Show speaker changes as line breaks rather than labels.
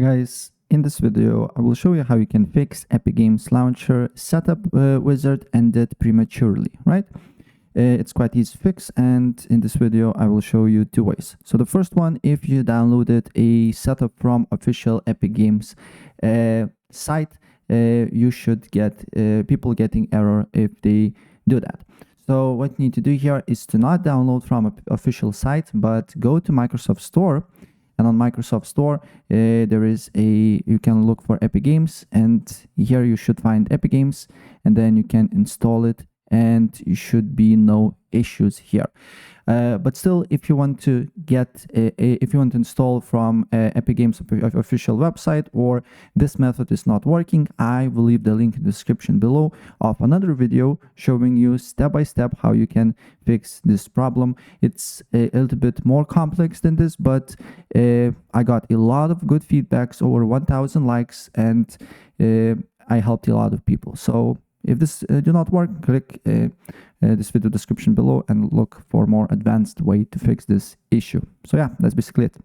Guys, in this video, I will show you how you can fix Epic Games Launcher setup wizard ended prematurely, right? It's quite easy to fix, and in this video, I will show you two ways. So the first one, if you downloaded a setup from official Epic Games site, you should get people getting error if they do that. So what you need to do here is to not download from an official site, but go to Microsoft Store. And on Microsoft Store, you can look for Epic Games, and here you should find Epic Games, and then you can install it, and you should be no issues here. But still, if you want to install from Epic Games official website, or this method is not working, I will leave the link in the description below of another video showing you step by step how you can fix this problem. It's a little bit more complex than this, but I got a lot of good feedbacks, over 1,000 likes, and I helped a lot of people. So if this do not work, click this video description below and look for more advanced way to fix this issue. So yeah, that's basically it.